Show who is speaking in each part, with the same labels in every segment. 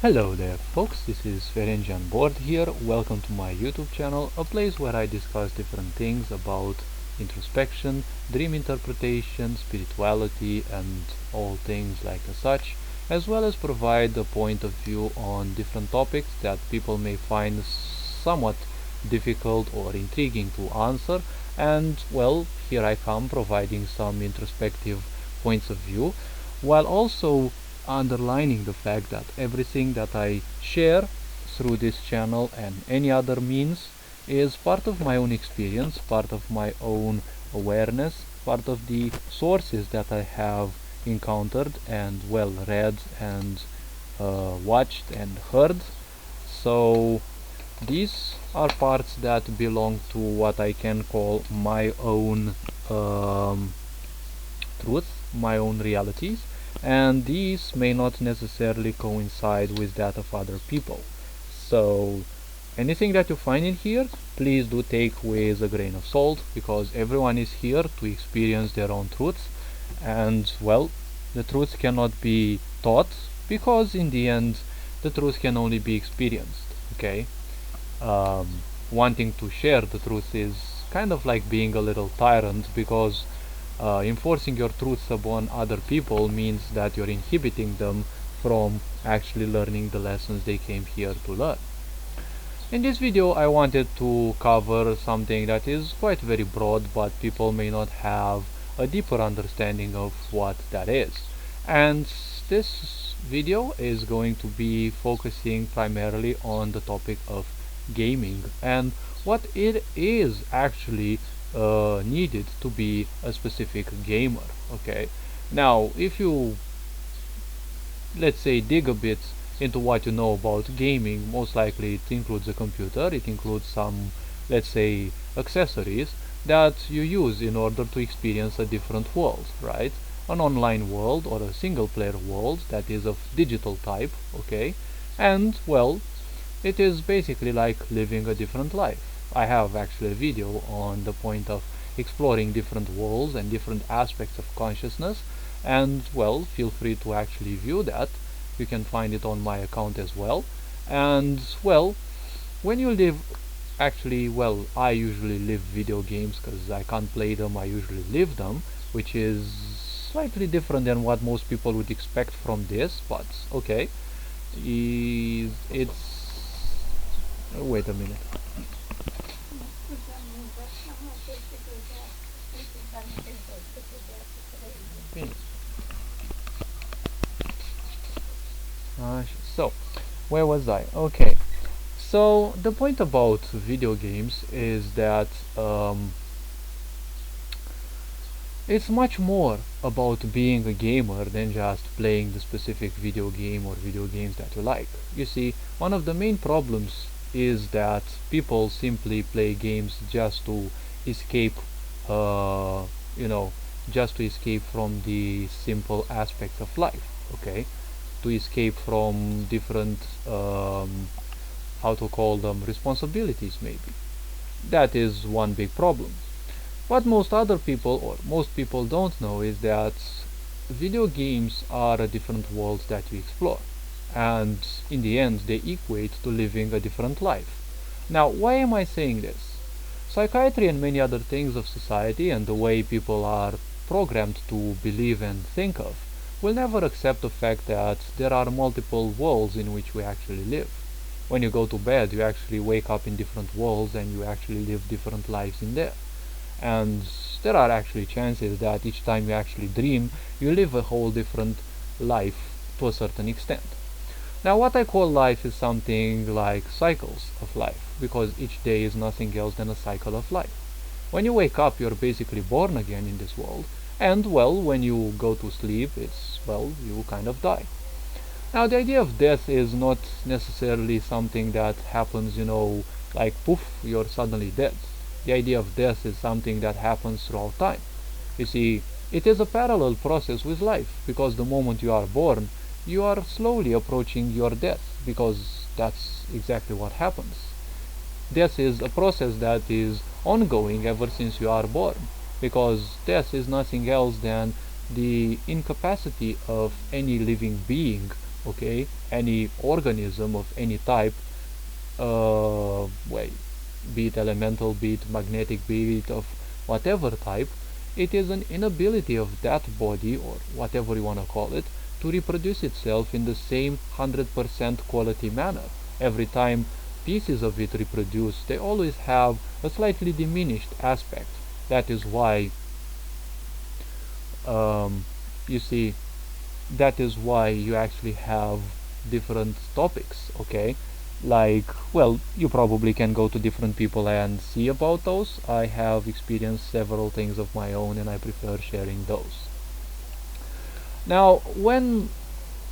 Speaker 1: Hello there folks, this is Ferengi on board here. Welcome to my YouTube channel, a place where I discuss different things about introspection, dream interpretation, spirituality and all things like such, as well as provide a point of view on different topics that people may find somewhat difficult or intriguing to answer. And well, here I come providing some introspective points of view, while also underlining the fact that everything that I share through this channel and any other means is part of my own experience, part of my own awareness, part of the sources that I have encountered and well read and watched and heard. So these are parts that belong to what I can call my own truth, my own realities, and these may not necessarily coincide with that of other people. So anything that you find in here, please do take with a grain of salt, because everyone is here to experience their own truths, and well, the truth cannot be taught, because in the end the truth can only be experienced. Okay, wanting to share the truth is kind of like being a little tyrant, because enforcing your truths upon other people means that you're inhibiting them from actually learning the lessons they came here to learn. In this video I wanted to cover something that is quite very broad, but people may not have a deeper understanding of what that is. And this video is going to be focusing primarily on the topic of gaming and what it is actually needed to be a specific gamer. Okay, now if you, let's say, dig a bit into what you know about gaming, most likely it includes a computer, it includes some, let's say, accessories that you use in order to experience a different world, right? An online world or a single player world that is of digital type. Okay, and well, it is basically like living a different life. I have actually a video on the point of exploring different worlds and different aspects of consciousness, and well, feel free to actually view that. You can find it on my account as well. And well, when you live, actually, well, I usually live video games because I can't play them, I usually live them, which is slightly different than what most people would expect from this, but okay. It's wait a minute. So where was I? Okay, so the point about video games is that it's much more about being a gamer than just playing the specific video game or video games that you like. You see, one of the main problems is that people simply play games just to escape, just to escape from the simple aspects of life. Okay, to escape from different, how to call them, responsibilities maybe. That is one big problem. What most other people or most people don't know is that video games are a different world that you explore, and in the end they equate to living a different life. Now, why am I saying this? Psychiatry and many other things of society and the way people are programmed to believe and think of will never accept the fact that there are multiple worlds in which we actually live. When you go to bed, you actually wake up in different worlds and you actually live different lives in there. And there are actually chances that each time you actually dream, you live a whole different life to a certain extent. Now, what I call life is something like cycles of life, because each day is nothing else than a cycle of life. When you wake up, you're basically born again in this world, and well, when you go to sleep, it's, well, you kind of die. Now, the idea of death is not necessarily something that happens, like poof, you're suddenly dead. The idea of death is something that happens throughout time. You see, it is a parallel process with life, because the moment you are born, you are slowly approaching your death, because that's exactly what happens. Death is a process that is ongoing ever since you are born, because death is nothing else than the incapacity of any living being okay, any organism of any type, well, be it elemental, be it magnetic, be it of whatever type, it is an inability of that body, or whatever you want to call it, to reproduce itself in the same 100% quality manner. Every time pieces of it reproduce, they always have a slightly diminished aspect. That is why, you see, that is why you actually have different topics, okay? Like, well, you probably can go to different people and see about those. I have experienced several things of my own and I prefer sharing those. Now, when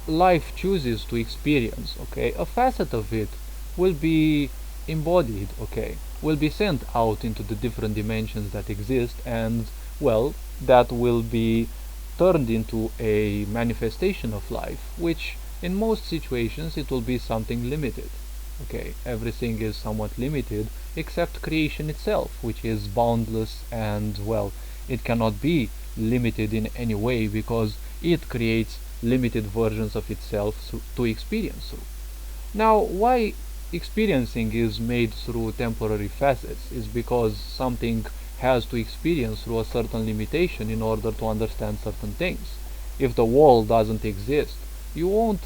Speaker 1: life chooses to experience, okay, a facet of it will be embodied, okay, will be sent out into the different dimensions that exist, and, well, that will be turned into a manifestation of life, which in most situations it will be something limited. Okay, everything is somewhat limited except creation itself, which is boundless, and, well, it cannot be limited in any way because it creates limited versions of itself to experience through. Now, why experiencing is made through temporary facets is because something has to experience through a certain limitation in order to understand certain things. If the wall doesn't exist, you won't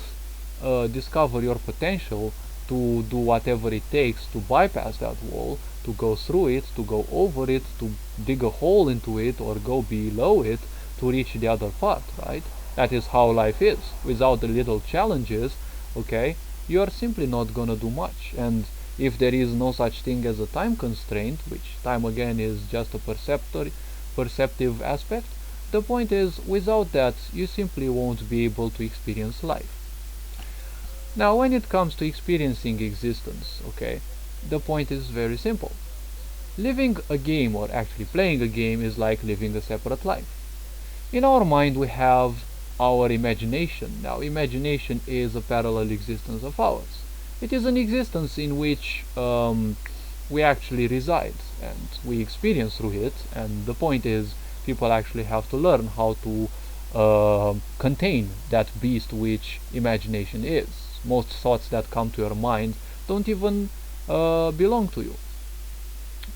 Speaker 1: discover your potential to do whatever it takes to bypass that wall, to go through it, to go over it, to dig a hole into it, or go below it to reach the other part, right? That is how life is. Without the little challenges, okay, you are simply not gonna do much. And if there is no such thing as a time constraint, which time again is just a perceptive aspect, the point is, without that, you simply won't be able to experience life. Now, when it comes to experiencing existence, okay, the point is very simple. Living a game, or actually playing a game, is like living a separate life. In our mind, we have our imagination. Now, imagination is a parallel existence of ours. It is an existence in which we actually reside and we experience through it, and the point is, people actually have to learn how to contain that beast which imagination is. Most thoughts that come to your mind don't even belong to you.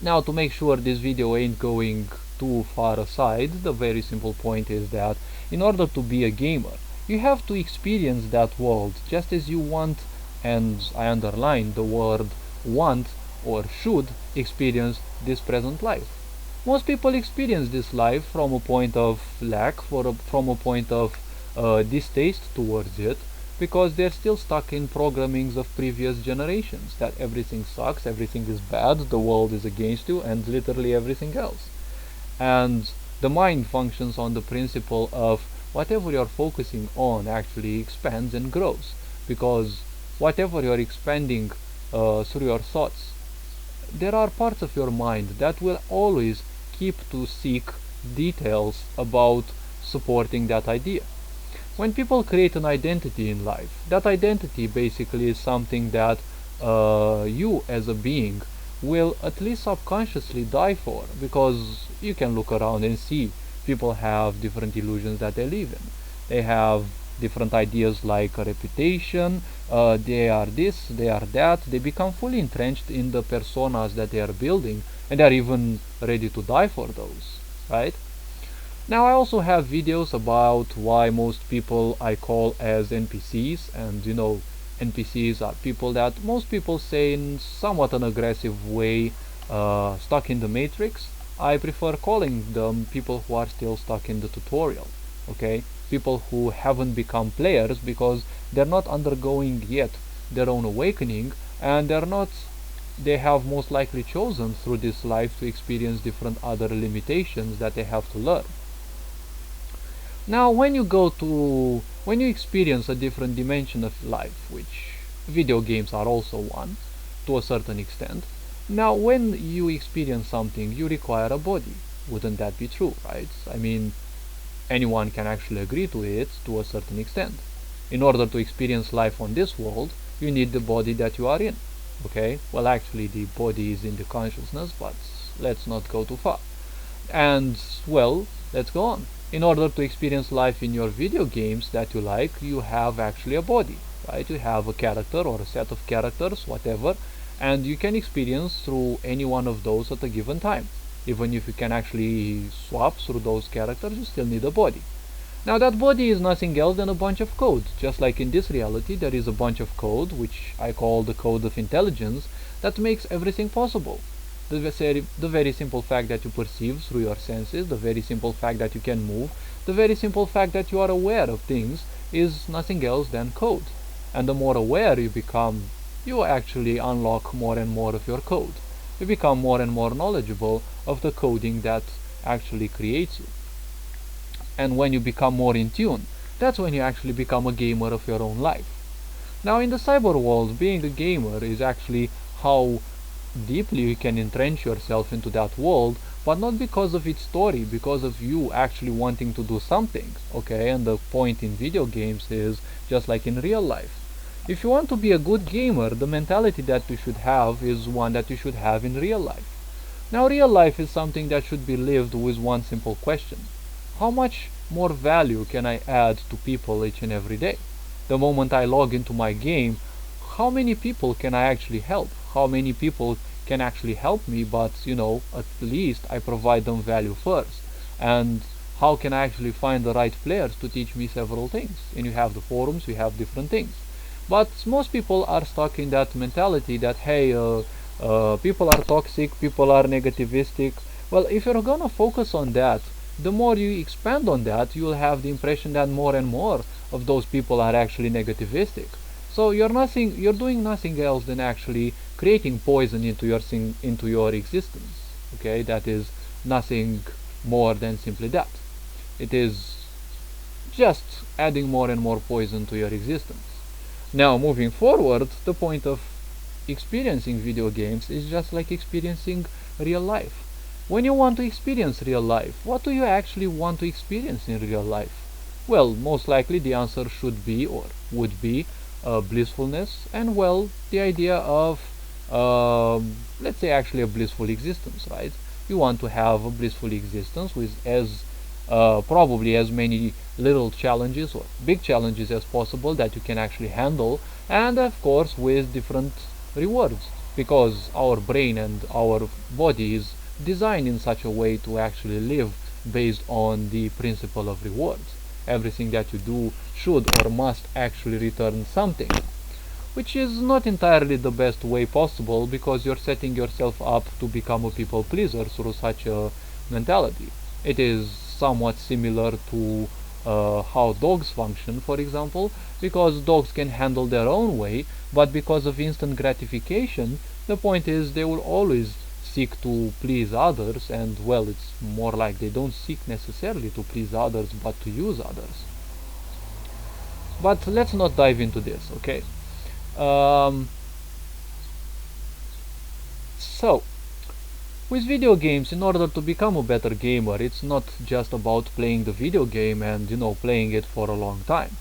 Speaker 1: Now, to make sure this video ain't going too far aside, the very simple point is that in order to be a gamer, you have to experience that world just as you want, and I underline the word want, or should experience this present life. Most people experience this life from a point of lack, from a point of distaste towards it, because they're still stuck in programmings of previous generations, that everything sucks, everything is bad, the world is against you, and literally everything else. And the mind functions on the principle of whatever you're focusing on actually expands and grows, because whatever you're expanding through your thoughts, there are parts of your mind that will always keep to seek details about supporting that idea. When people create an identity in life, that identity basically is something that you as a being will at least subconsciously die for, because you can look around and see people have different illusions that they live in. They have different ideas like a reputation, they are this, they are that, they become fully entrenched in the personas that they are building, and they are even ready to die for those, right? Now, I also have videos about why most people I call as NPCs, and NPCs are people that most people say in somewhat an aggressive way, stuck in the matrix. I prefer calling them people who are still stuck in the tutorial, okay? People who haven't become players because they're not undergoing yet their own awakening, and they have most likely chosen through this life to experience different other limitations that they have to learn. Now, when you experience a different dimension of life, which video games are also one, to a certain extent, now when you experience something, you require a body. Wouldn't that be true, right? I mean, anyone can actually agree to it to a certain extent. In order to experience life on this world, you need the body that you are in, okay? Well, actually, the body is in the consciousness, but let's not go too far. And, well, let's go on. in order to experience life in your video games that you like, you have actually a body, right? You have a character or a set of characters, whatever, and you can experience through any one of those at a given time. Even if you can actually swap through those characters, you still need a body. Now that body is nothing else than a bunch of code. Just like in this reality, there is a bunch of code, which I call the code of intelligence, that makes everything possible. The very simple fact that you perceive through your senses, the very simple fact that you can move, the very simple fact that you are aware of things is nothing else than code. And the more aware you become, you actually unlock more and more of your code. You become more and more knowledgeable of the coding that actually creates you. And when you become more in tune, that's when you actually become a gamer of your own life. Now in the cyber world, being a gamer is actually how deeply you can entrench yourself into that world, but not because of its story, because of you actually wanting to do something, okay? And the point in video games is just like in real life. If you want to be a good gamer, the mentality that you should have is one that you should have in real life. Now real life is something that should be lived with one simple question. How much more value can I add to people each and every day? The moment I log into my game, how many people can I actually help? How many people can actually help me, but at least I provide them value first? And how can I actually find the right players to teach me several things? And you have the forums, you have different things. But most people are stuck in that mentality that, hey, people are toxic, people are negativistic. Well, if you're gonna focus on that, the more you expand on that, you'll have the impression that more and more of those people are actually negativistic. So you're doing nothing else than actually creating poison into your existence. Okay, that is nothing more than simply that. It is just adding more and more poison to your existence. Now, moving forward, the point of experiencing video games is just like experiencing real life. When you want to experience real life, what do you actually want to experience in real life? Well, most likely the answer should be or would be blissfulness, and well, the idea of let's say actually a blissful existence, right? You want to have a blissful existence with probably as many little challenges or big challenges as possible that you can actually handle, and of course with different rewards, because our brain and our body is designed in such a way to actually live based on the principle of rewards. Everything that you do should or must actually return something, which is not entirely the best way possible, because you're setting yourself up to become a people pleaser through such a mentality. It is somewhat similar to how dogs function, for example, because dogs can handle their own way, but because of instant gratification, the point is they will always seek to please others, and well, it's more like they don't seek necessarily to please others, but to use others. But let's not dive into this, okay? So, with video games, in order to become a better gamer, it's not just about playing the video game and, playing it for a long time.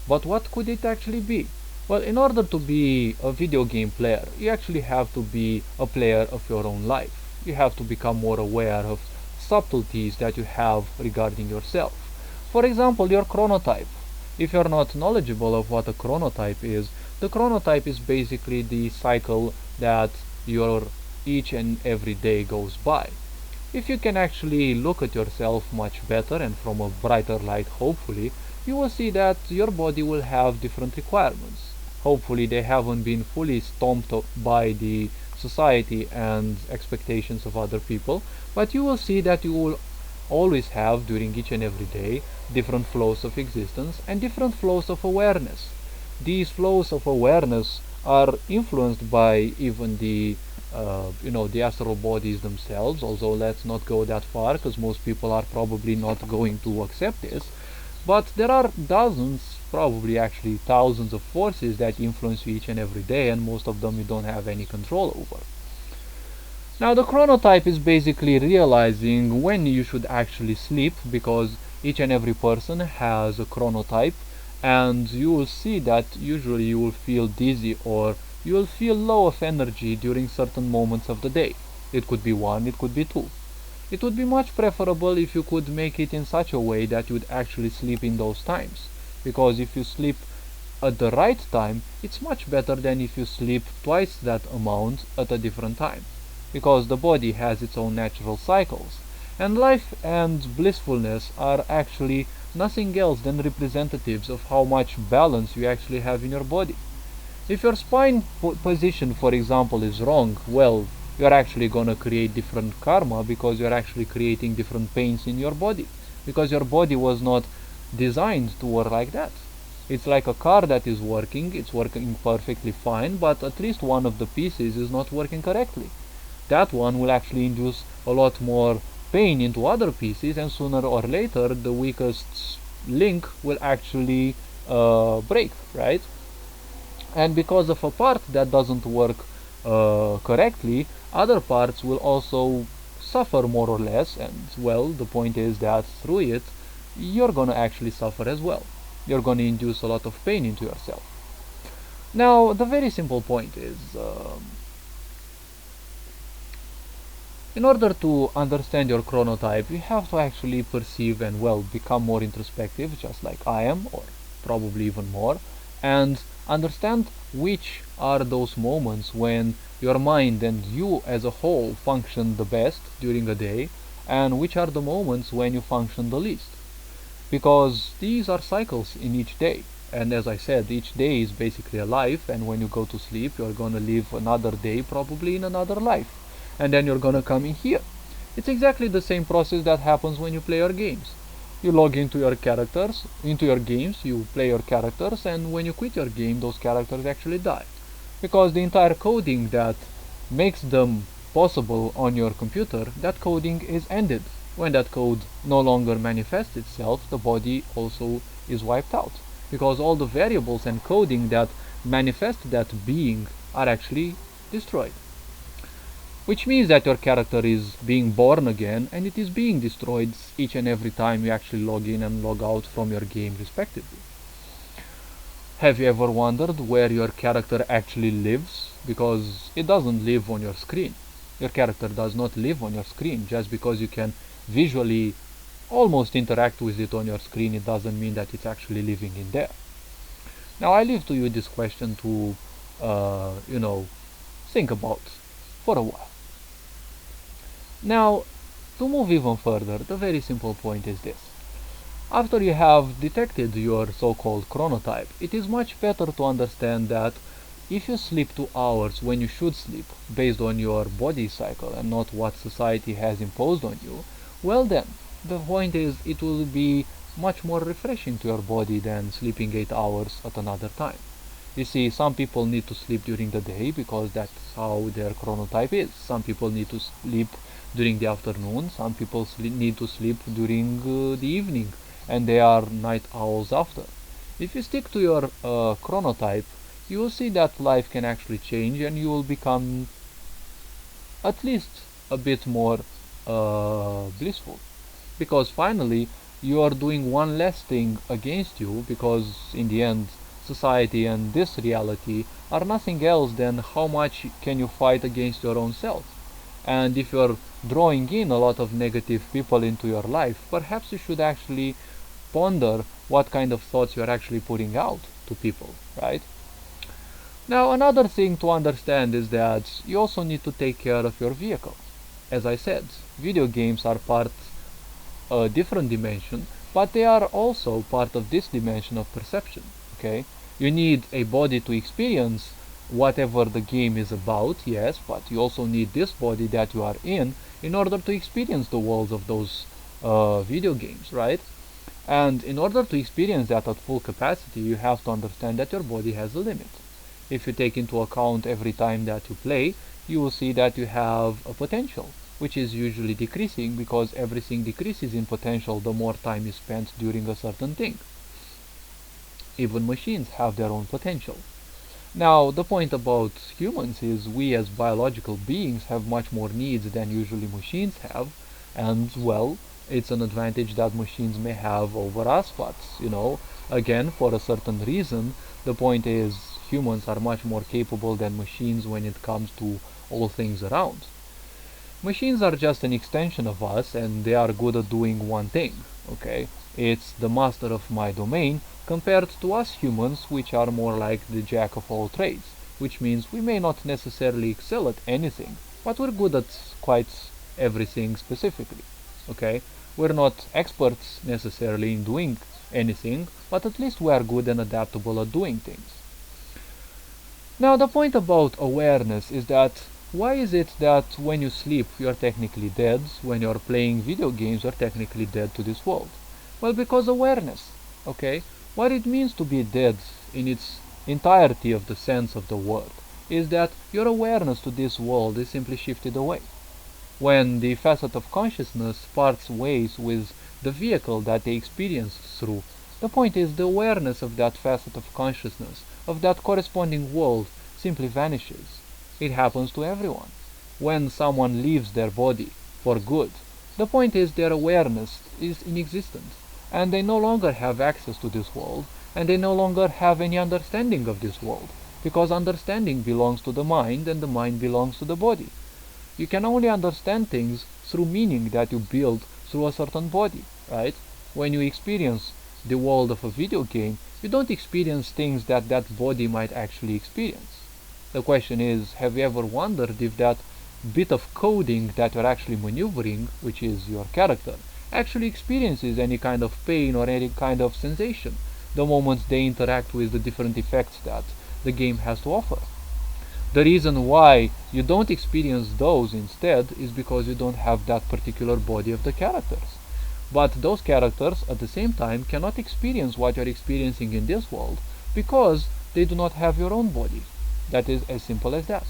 Speaker 1: But what could it actually be? Well, in order to be a video game player, you actually have to be a player of your own life. You have to become more aware of subtleties that you have regarding yourself. For example, your chronotype. If you're not knowledgeable of what a chronotype is, the chronotype is basically the cycle that your each and every day goes by. If you can actually look at yourself much better and from a brighter light, hopefully, you will see that your body will have different requirements. Hopefully they haven't been fully stomped by the society and expectations of other people, but you will see that you will always have, during each and every day, different flows of existence and different flows of awareness. These flows of awareness are influenced by even the the astral bodies themselves, although let's not go that far, because most people are probably not going to accept this. But there are dozens, probably actually thousands of forces that influence you each and every day, and most of them you don't have any control over. Now the chronotype is basically realizing when you should actually sleep, because each and every person has a chronotype, and you will see that usually you will feel dizzy or you will feel low of energy during certain moments of the day. It could be 1, it could be 2. It would be much preferable if you could make it in such a way that you would actually sleep in those times. Because if you sleep at the right time, it's much better than if you sleep twice that amount at a different time. Because the body has its own natural cycles. And life and blissfulness are actually nothing else than representatives of how much balance you actually have in your body. If your spine position, for example, is wrong, well, you're actually gonna create different karma because you're actually creating different pains in your body. Because your body was not designed to work like that. It's like a car that is working, it's working perfectly fine, but at least one of the pieces is not working correctly. That one will actually induce a lot more pain into other pieces, and sooner or later the weakest link will actually break, right? And because of a part that doesn't work correctly, other parts will also suffer more or less, and well, the point is that through it you're gonna actually suffer as well. You're gonna induce a lot of pain into yourself. Now, the very simple point is, in order to understand your chronotype, you have to actually perceive and, well, become more introspective, just like I am, or probably even more, and understand which are those moments when your mind and you as a whole function the best during a day, and which are the moments when you function the least. Because these are cycles in each day. And as I said, each day is basically a life, and when you go to sleep, you're gonna live another day probably in another life. And then you're gonna come in here. It's exactly the same process that happens when you play your games. You log into your characters, into your games, you play your characters, and when you quit your game, those characters actually die. Because the entire coding that makes them possible on your computer, that coding is ended. When that code no longer manifests itself, the body also is wiped out. Because all the variables and coding that manifest that being are actually destroyed. Which means that your character is being born again, and it is being destroyed each and every time you actually log in and log out from your game respectively. Have you ever wondered where your character actually lives? Because it doesn't live on your screen. Your character does not live on your screen. Just because you can visually almost interact with it on your screen, it doesn't mean that it's actually living in there. Now I leave to you this question to, think about for a while. Now, to move even further, the very simple point is this. After you have detected your so-called chronotype, it is much better to understand that if you sleep 2 hours when you should sleep, based on your body cycle and not what society has imposed on you, well then, the point is it will be much more refreshing to your body than sleeping 8 hours at another time. You see, some people need to sleep during the day because that's how their chronotype is. Some people need to sleep during the afternoon, some people need to sleep during the evening, and they are night owls after. If you stick to your chronotype, you will see that life can actually change, and you will become at least a bit more blissful. Because finally, you are doing one less thing against you, because in the end, society and this reality are nothing else than how much can you fight against your own self. And if you're drawing in a lot of negative people into your life, perhaps you should actually ponder what kind of thoughts you're actually putting out to people, right? Now, another thing to understand is that you also need to take care of your vehicle. As I said, video games are part a different dimension, but they are also part of this dimension of perception, okay? You need a body to experience whatever the game is about, yes, but you also need this body that you are in order to experience the worlds of those video games, right? And in order to experience that at full capacity, you have to understand that your body has a limit. If you take into account every time that you play, you will see that you have a potential, which is usually decreasing because everything decreases in potential the more time you spend during a certain thing. Even machines have their own potential. Now, the point about humans is we as biological beings have much more needs than usually machines have, and well, it's an advantage that machines may have over us, but again, for a certain reason, the point is humans are much more capable than machines when it comes to all things around. Machines are just an extension of us, and they are good at doing one thing, okay? It's the master of my domain compared to us humans, which are more like the jack of all trades, which means we may not necessarily excel at anything, but we're good at quite everything specifically, okay? We're not experts necessarily in doing anything, but at least we are good and adaptable at doing things. Now, the point about awareness is that why is it that when you sleep you're technically dead, when you're playing video games you're technically dead to this world? Well, because awareness, okay? What it means to be dead in its entirety of the sense of the word is that your awareness to this world is simply shifted away. When the facet of consciousness parts ways with the vehicle that they experience through, the point is the awareness of that facet of consciousness, of that corresponding world, simply vanishes. It happens to everyone. When someone leaves their body for good, the point is their awareness is inexistent, and they no longer have access to this world, and they no longer have any understanding of this world, because understanding belongs to the mind, and the mind belongs to the body. You can only understand things through meaning that you build through a certain body, right? When you experience the world of a video game, you don't experience things that that body might actually experience. The question is, have you ever wondered if that bit of coding that you're actually maneuvering, which is your character, actually experiences any kind of pain or any kind of sensation the moment they interact with the different effects that the game has to offer? The reason why you don't experience those instead is because you don't have that particular body of the characters. But those characters at the same time cannot experience what you're experiencing in this world because they do not have your own body. That is as simple as that.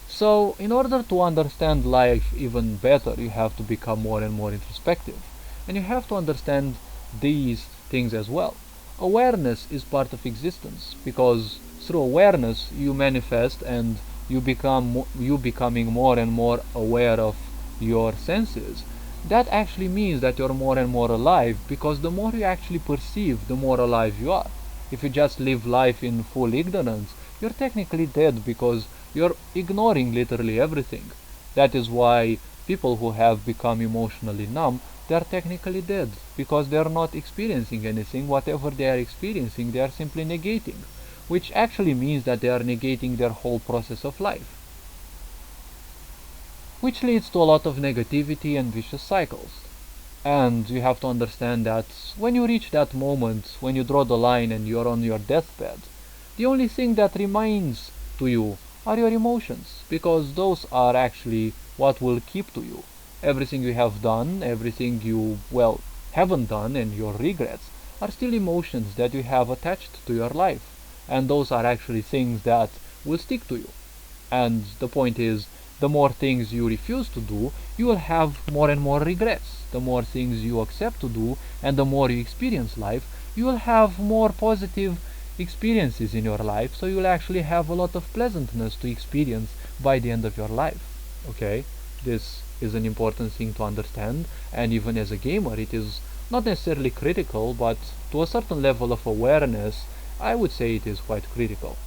Speaker 1: So, in order to understand life even better, you have to become more and more introspective. And you have to understand these things as well. Awareness is part of existence because through awareness you manifest and you becoming more and more aware of your senses. That actually means that you're more and more alive because the more you actually perceive, the more alive you are. If you just live life in full ignorance, you're technically dead because you're ignoring literally everything. That is why people who have become emotionally numb, they are technically dead because they are not experiencing anything. Whatever they are experiencing, they are simply negating, which actually means that they are negating their whole process of life, which leads to a lot of negativity and vicious cycles. And you have to understand that when you reach that moment, when you draw the line and you're on your deathbed, the only thing that remains to you are your emotions, because those are actually what will keep to you. Everything you have done, everything you, well, haven't done, and your regrets are still emotions that you have attached to your life. And those are actually things that will stick to you. And the point is, the more things you refuse to do, you will have more and more regrets. The more things you accept to do, and the more you experience life, you will have more positive experiences in your life, so you will actually have a lot of pleasantness to experience by the end of your life. Okay? This is an important thing to understand, and even as a gamer, it is not necessarily critical, but to a certain level of awareness, I would say it is quite critical.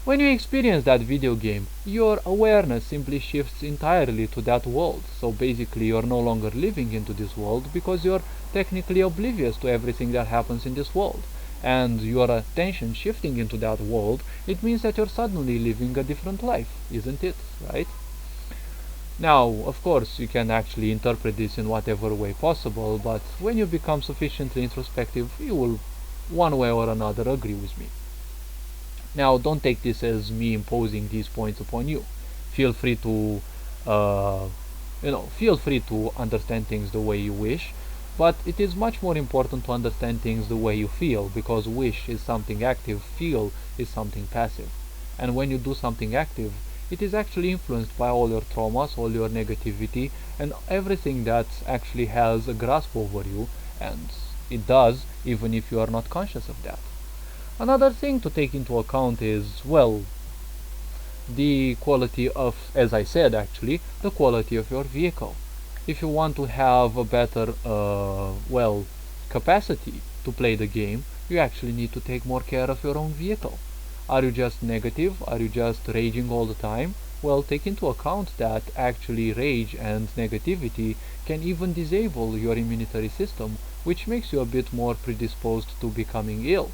Speaker 1: When you experience that video game, your awareness simply shifts entirely to that world. So basically you're no longer living into this world because you're technically oblivious to everything that happens in this world. And your attention shifting into that world, it means that you're suddenly living a different life, isn't it? Right? Now, of course, you can actually interpret this in whatever way possible, but when you become sufficiently introspective, you will, one way or another, agree with me. Now, don't take this as me imposing these points upon you. Feel free to, feel free to understand things the way you wish, but it is much more important to understand things the way you feel, because wish is something active, feel is something passive. And when you do something active, it is actually influenced by all your traumas, all your negativity, and everything that actually has a grasp over you, and it does, even if you are not conscious of that. Another thing to take into account is, well, the quality of, as I said actually, the quality of your vehicle. If you want to have a better, capacity to play the game, you actually need to take more care of your own vehicle. Are you just negative? Are you just raging all the time? well, take into account that actually rage and negativity can even disable your immunity system, which makes you a bit more predisposed to becoming ill,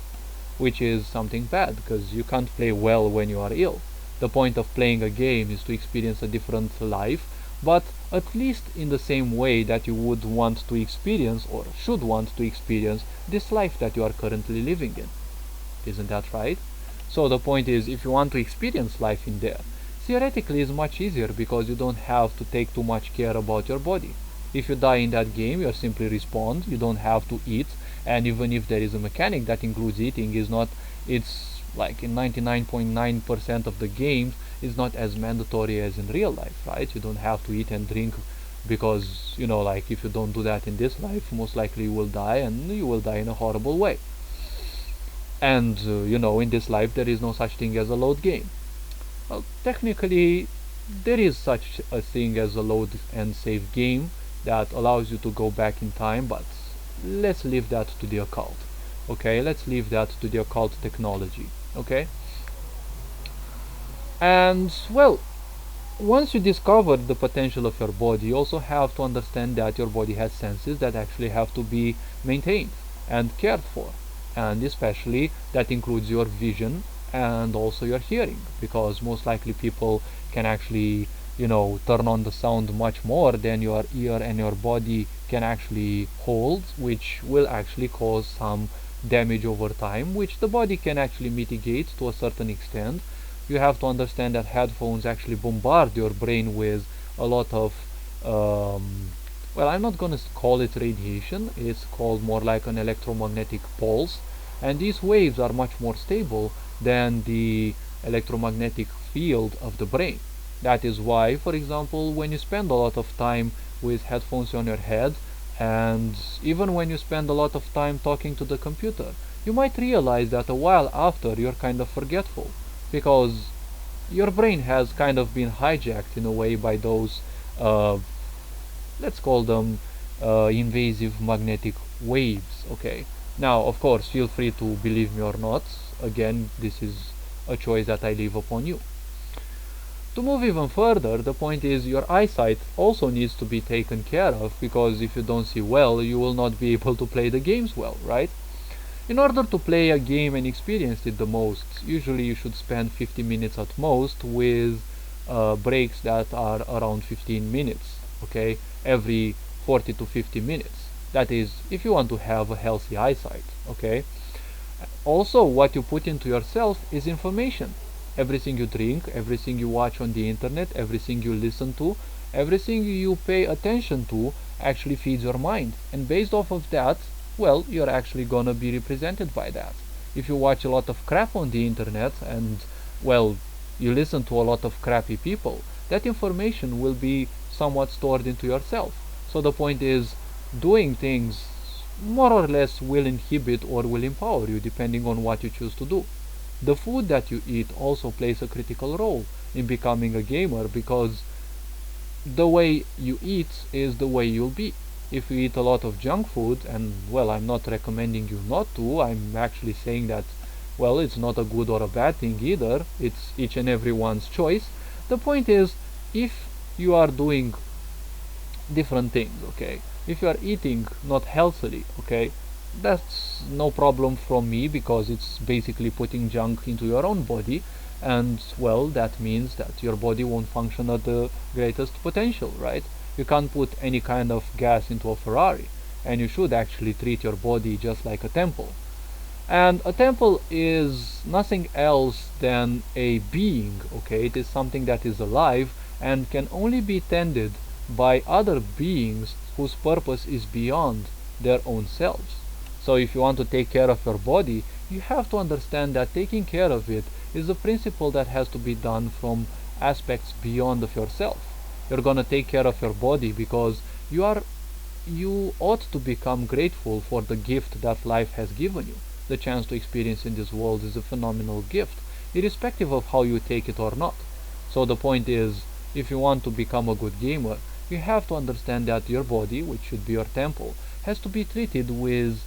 Speaker 1: which is something bad because you can't play well when you are ill. The point of playing a game is to experience a different life, but at least in the same way that you would want to experience or should want to experience this life that you are currently living in. Isn't that right? So the point is, if you want to experience life in there, theoretically it's much easier because you don't have to take too much care about your body. If you die in that game, you simply respawn, you don't have to eat, and even if there is a mechanic that includes eating, it's like in 99.9% of the games, it's not as mandatory as in real life, right? You don't have to eat and drink because, like if you don't do that in this life, most likely you will die, and you will die in a horrible way. And, in this life there is no such thing as a load game. Well, technically, there is such a thing as a load and save game that allows you to go back in time, but let's leave that to the occult. Okay, let's leave that to the occult technology. Okay? And, well, once you discover the potential of your body, you also have to understand that your body has senses that actually have to be maintained and cared for. And especially that includes your vision and also your hearing, because most likely people can actually turn on the sound much more than your ear and your body can actually hold, which will actually cause some damage over time, which the body can actually mitigate to a certain extent. You have to understand that headphones actually bombard your brain with a lot of well, I'm not going to call it radiation, it's called more like an electromagnetic pulse, and these waves are much more stable than the electromagnetic field of the brain. That is why, for example, when you spend a lot of time with headphones on your head, and even when you spend a lot of time talking to the computer, you might realize that a while after you're kind of forgetful, because your brain has kind of been hijacked in a way by those let's call them invasive magnetic waves. Okay, now of course feel free to believe me or not, again this is a choice that I leave upon you. To move even further, the point is your eyesight also needs to be taken care of, because if you don't see well, you will not be able to play the games well, right? In order to play a game and experience it the most, usually you should spend 50 minutes at most, with breaks that are around 15 minutes, okay, every 40 to 50 minutes. That is, if you want to have a healthy eyesight, okay? Also, what you put into yourself is information. Everything you drink, everything you watch on the internet, everything you listen to, everything you pay attention to actually feeds your mind. And based off of that, well, you're actually gonna be represented by that. If you watch a lot of crap on the internet and, well, you listen to a lot of crappy people, that information will be somewhat stored into yourself. So the point is, doing things more or less will inhibit or will empower you depending on what you choose to do. The food that you eat also plays a critical role in becoming a gamer, because the way you eat is the way you'll be. If you eat a lot of junk food, and well, I'm not recommending you not to, I'm actually saying that, well, it's not a good or a bad thing either, it's each and everyone's choice. The point is, if you are doing different things, okay, if you are eating not healthily, okay, that's no problem from me, because it's basically putting junk into your own body, and well, that means that your body won't function at the greatest potential, right? You can't put any kind of gas into a Ferrari, and you should actually treat your body just like a temple. And a temple is nothing else than a being, okay? It is something that is alive and can only be tended by other beings whose purpose is beyond their own selves. So if you want to take care of your body, you have to understand that taking care of it is a principle that has to be done from aspects beyond of yourself. You're gonna take care of your body because you ought to become grateful for the gift that life has given you. The chance to experience in this world is a phenomenal gift, irrespective of how you take it or not. So the point is, if you want to become a good gamer, you have to understand that your body, which should be your temple, has to be treated with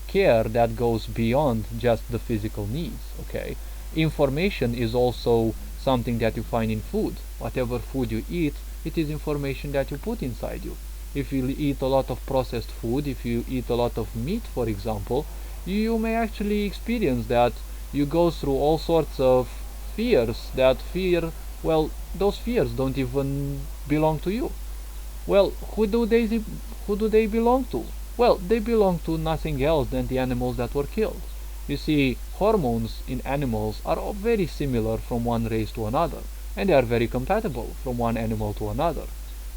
Speaker 1: care that goes beyond just the physical needs, okay? Information is also something that you find in food. Whatever food you eat, it is information that you put inside you. If you eat a lot of processed food, if you eat a lot of meat, for example, you may actually experience that you go through all sorts of fears. That fear, well, those fears don't even belong to you. Well, who do they belong to? Well, they belong to nothing else than the animals that were killed. You see, hormones in animals are all very similar from one race to another, and they are very compatible from one animal to another.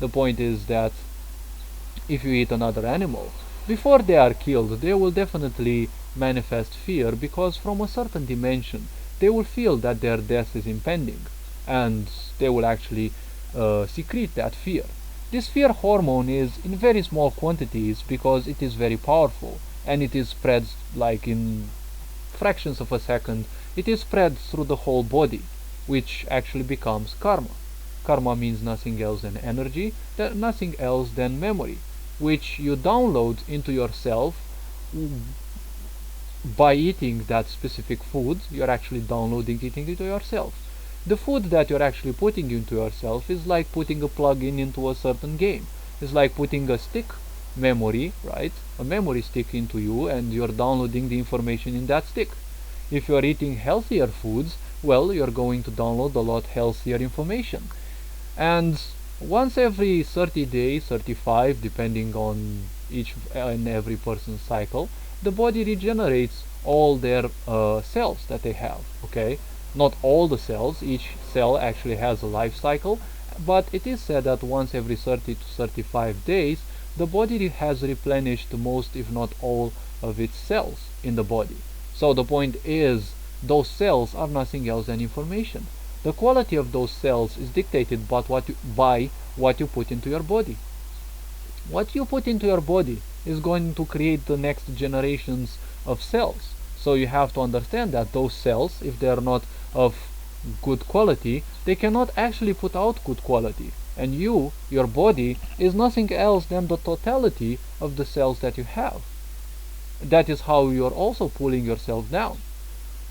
Speaker 1: The point is that if you eat another animal, before they are killed, they will definitely manifest fear, because from a certain dimension they will feel that their death is impending, and they will actually secrete that fear. This fear hormone is in very small quantities because it is very powerful, and it is spread like in fractions of a second. It is spread through the whole body, which actually becomes karma. Karma means nothing else than energy, nothing else than memory, which you download into yourself by eating that specific food. You're actually downloading it into yourself. The food that you're actually putting into yourself is like putting a plug-in into a certain game. It's like putting a stick memory, right? A memory stick into you, and you're downloading the information in that stick. If you're eating healthier foods, well, you're going to download a lot healthier information. And once every 30 days, 35, depending on each and every person's cycle, the body regenerates all their cells that they have, okay? Not all the cells, each cell actually has a life cycle, but it is said that once every 30 to 35 days, the body has replenished most, if not all, of its cells in the body. So the point is, those cells are nothing else than information. The quality of those cells is dictated by what you put into your body. What you put into your body is going to create the next generations of cells. So you have to understand that those cells, if they are not of good quality, they cannot actually put out good quality. And you, your body, is nothing else than the totality of the cells that you have. That is how you are also pulling yourself down.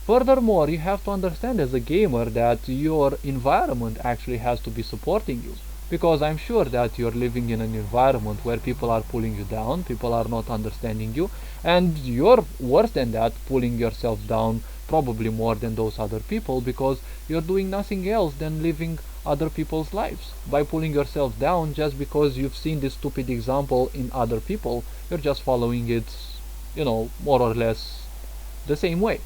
Speaker 1: Furthermore, you have to understand as a gamer that your environment actually has to be supporting you. Because I'm sure that you're living in an environment where people are pulling you down, people are not understanding you, and you're worse than that, pulling yourself down probably more than those other people, because you're doing nothing else than living other people's lives. By pulling yourself down just because you've seen this stupid example in other people, you're just following it, more or less the same way.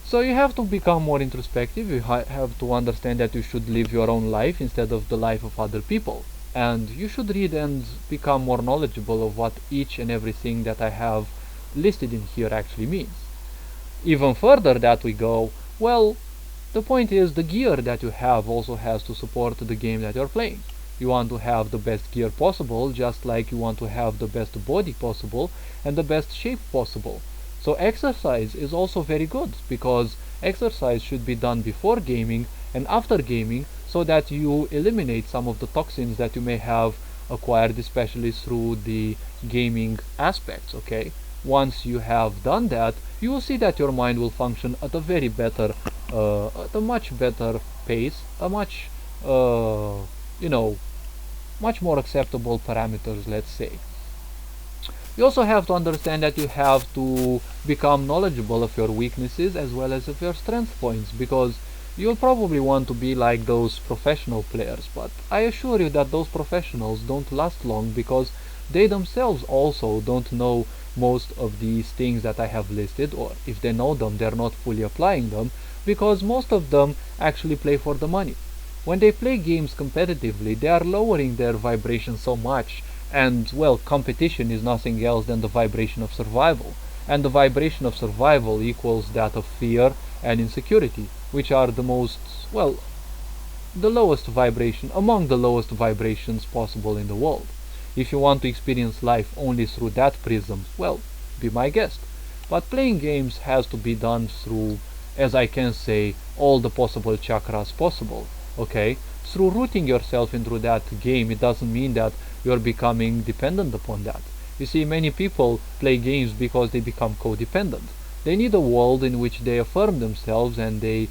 Speaker 1: So you have to become more introspective. You have to understand that you should live your own life instead of the life of other people. And you should read and become more knowledgeable of what each and everything that I have listed in here actually means. Even further that we go, well, the point is the gear that you have also has to support the game that you're playing. You want to have the best gear possible, just like you want to have the best body possible and the best shape possible. So exercise is also very good, because exercise should be done before gaming and after gaming, so that you eliminate some of the toxins that you may have acquired, especially through the gaming aspects, okay? Once you have done that, you will see that your mind will function at a very better, at a much better pace, a much, much more acceptable parameters, let's say. You also have to understand that you have to become knowledgeable of your weaknesses as well as of your strength points, because you'll probably want to be like those professional players, but I assure you that those professionals don't last long, because they themselves also don't know most of these things that I have listed, or if they know them, they're not fully applying them, because most of them actually play for the money. When they play games competitively, they are lowering their vibration so much. And, well, competition is nothing else than the vibration of survival. And the vibration of survival equals that of fear and insecurity, which are the most, well, the lowest vibration, among the lowest vibrations possible in the world. If you want to experience life only through that prism, well, be my guest. But playing games has to be done through, as I can say, all the possible chakras possible, okay? Through rooting yourself into that game, it doesn't mean that you're becoming dependent upon that. You see, many people play games because they become codependent. They need a world in which they affirm themselves and they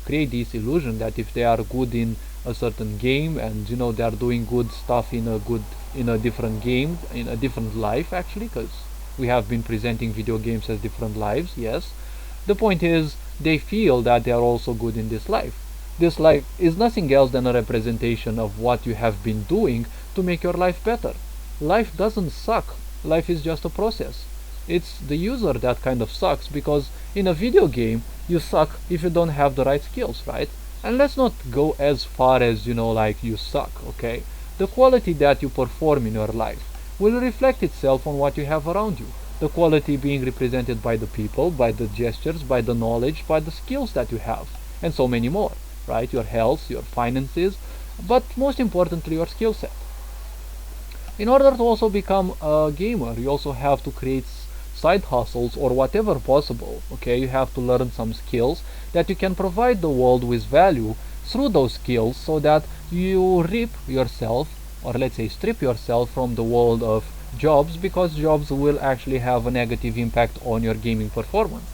Speaker 1: create this illusion that if they are good in a certain game, and they are doing good stuff in a different game, in a different life, actually, because we have been presenting video games as different lives. Yes, the point is they feel that they are also good in this life. This life is nothing else than a representation of what you have been doing to make your life better. Life doesn't suck. Life is just a process. It's the user that kind of sucks, because in a video game you suck if you don't have the right skills, right? And let's not go as far as, like you suck, okay? The quality that you perform in your life will reflect itself on what you have around you. The quality being represented by the people, by the gestures, by the knowledge, by the skills that you have, and so many more, right? Your health, your finances, but most importantly your skill set. In order to also become a gamer, you also have to create side hustles or whatever possible, okay? You have to learn some skills that you can provide the world with value through those skills, so that you rip yourself, or let's say strip yourself from the world of jobs, because jobs will actually have a negative impact on your gaming performance.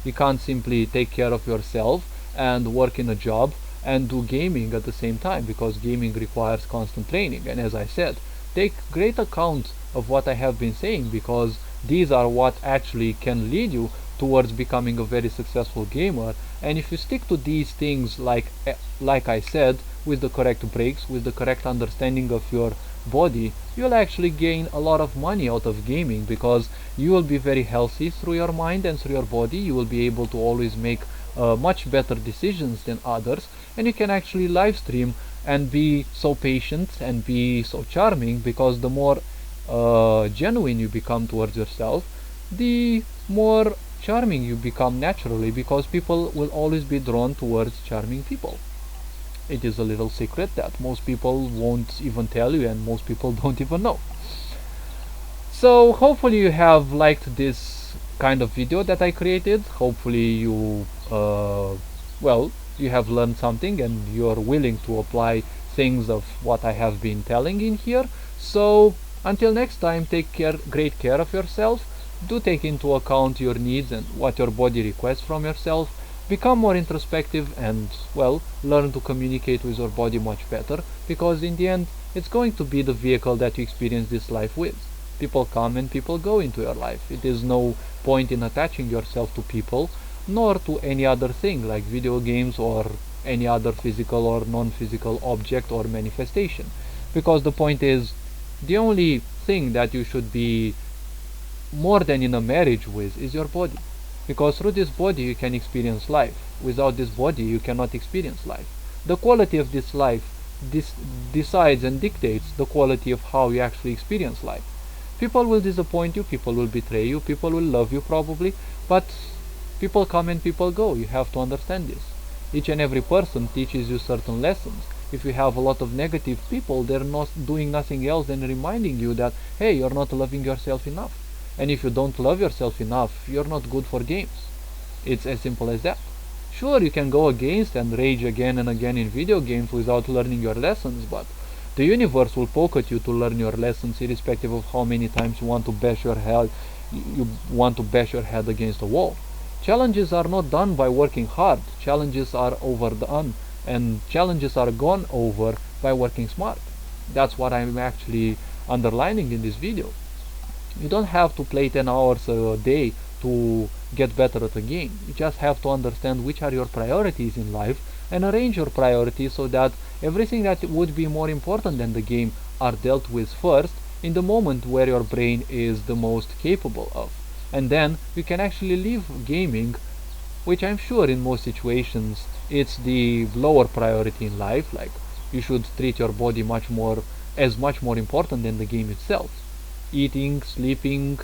Speaker 1: You can't simply take care of yourself and work in a job and do gaming at the same time, because gaming requires constant training. And as I said, take great account of what I have been saying, because these are what actually can lead you towards becoming a very successful gamer. And if you stick to these things, like I said, with the correct breaks, with the correct understanding of your body, you'll actually gain a lot of money out of gaming, because you will be very healthy through your mind and through your body. You will be able to always make much better decisions than others, and you can actually live stream and be so patient and be so charming, because the more genuine you become towards yourself, the more charming you become naturally, because people will always be drawn towards charming people. It is a little secret that most people won't even tell you, and most people don't even know. So hopefully you have liked this kind of video that I created. Hopefully you you have learned something, and you're willing to apply things of what I have been telling in here. So until next time, take great care of yourself. Do take into account your needs and what your body requests from yourself. Become more introspective and, learn to communicate with your body much better, because in the end, it's going to be the vehicle that you experience this life with. People come and people go into your life. It is no point in attaching yourself to people, nor to any other thing like video games or any other physical or non-physical object or manifestation. Because the point is, the only thing that you should be more than in a marriage with is your body. Because through this body you can experience life. Without this body you cannot experience life. The quality of this life decides and dictates the quality of how you actually experience life. People will disappoint you, people will betray you, people will love you probably, but people come and people go. You have to understand this. Each and every person teaches you certain lessons. If you have a lot of negative people, they're not doing nothing else than reminding you that, hey, you're not loving yourself enough. And if you don't love yourself enough, you're not good for games. It's as simple as that. Sure, you can go against and rage again and again in video games without learning your lessons, but the universe will poke at you to learn your lessons, irrespective of how many times you want to bash your head against a wall. Challenges are not done by working hard. Challenges are overdone, and challenges are gone over by working smart. That's what I'm actually underlining in this video. You don't have to play 10 hours a day to get better at a game. You just have to understand which are your priorities in life and arrange your priorities so that everything that would be more important than the game are dealt with first in the moment where your brain is the most capable of. And then you can actually leave gaming, which I'm sure in most situations it's the lower priority in life. Like, you should treat your body much more important than the game itself. Eating, sleeping,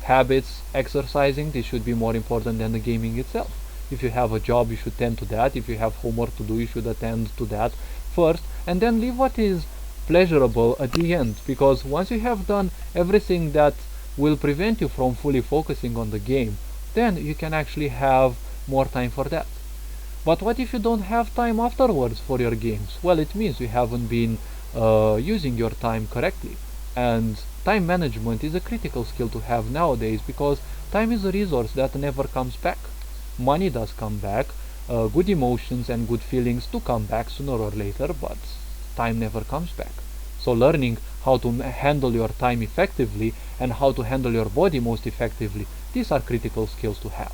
Speaker 1: habits, exercising, this should be more important than the gaming itself. If you have a job, you should tend to that. If you have homework to do, you should attend to that first, and then leave what is pleasurable at the end. Because once you have done everything that will prevent you from fully focusing on the game, then you can actually have more time for that. But what if you don't have time afterwards for your games? Well, it means you haven't been using your time correctly. And time management is a critical skill to have nowadays, because time is a resource that never comes back. Money does come back, good emotions and good feelings to come back sooner or later, but time never comes back. So learning how to handle your time effectively and how to handle your body most effectively, these are critical skills to have.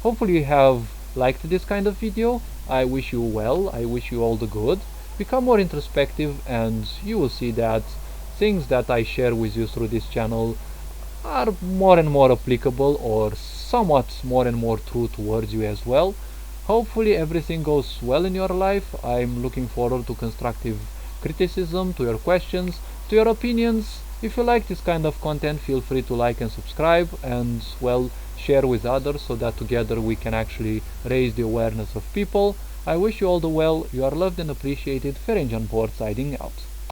Speaker 1: Hopefully you have liked this kind of video. I wish you well, I wish you all the good. Become more introspective and you will see that things that I share with you through this channel are more and more applicable, or somewhat more and more true towards you as well. Hopefully everything goes well in your life. I'm looking forward to constructive criticism, to your questions, to your opinions. If you like this kind of content, feel free to like and subscribe, and well, share with others so that together we can actually raise the awareness of people. I wish you all the well. You are loved and appreciated. Ferenc on board, signing out.